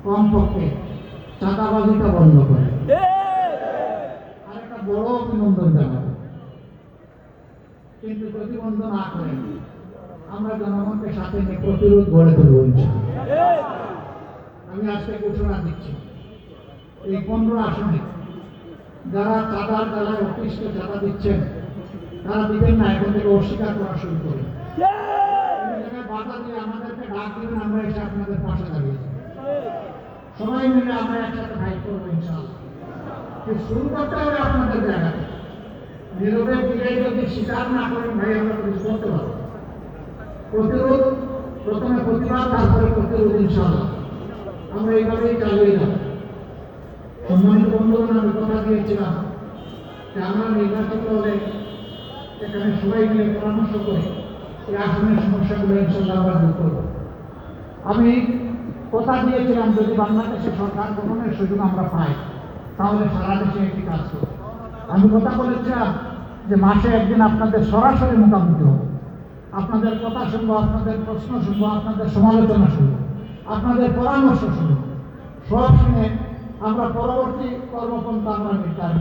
কমপক্ষে চাঁদাবাজিটা বন্ধ করে। আর একটা বড় অভিনন্দন জানাবো, কিন্তু যদি বন্ধ না করেন আমরা জনগণকে সাথে নিয়ে প্রতিরোধ গড়ে তুলব ইনশাআল্লাহ। আমি আজকে ঘোষণা দিচ্ছি, এই 15 আসনে যারা চাঁদার জ্বালায় অতিষ্ঠ চাঁদা দিচ্ছেন তারা দিবেন না, এখন থেকে অস্বীকার করা শুরু করুন। বাধা দিয়ে আমাদেরকে ডাক দিবেন, আমরা এসে আপনাদের পাশে দাঁড়িয়ে সবাই মিলে আমরা একসাথে ফাইট করবো ইনশাআল্লাহ। শুরু করতে হবে আপনাদের জায়গাতে। নীরবে ফিরে যদি স্বীকার না করেন ভাই আমরা কিছু করতে পারবো। প্রতিরোধ, প্রথমে প্রতিবাদ, তারপরে প্রতিরোধ ইনশাআল্লাহ আমরা এইভাবেই চালিয়ে যাব। সম্মানিত বন্ধুগণ, আমি কথা দিয়েছিলাম যে আমরা নির্বাচিত হলে এখানে সবাই মিলে পরামর্শ করে এই আসনের সমস্যাগুলো ইনশাআল্লাহ আমরা দূর করব। আমি কথা দিয়েছিলাম যদি বাংলাদেশের সরকার গঠনের সুযোগ আমরা পাই তাহলে সারা দেশে একটি কাজ করব। আমি কথা বলেছিলাম যে মাসে একদিন আপনাদের সরাসরি মুখোমুখি হব, আপনাদের কথা শুনবো, আপনাদের প্রশ্ন শুনবো, আপনাদের সমালোচনা শুনবো, আপনাদের পরামর্শ শুনবো। সব শুনে আমরা পরবর্তী কর্মপন্থা আমরা নির্ধারণ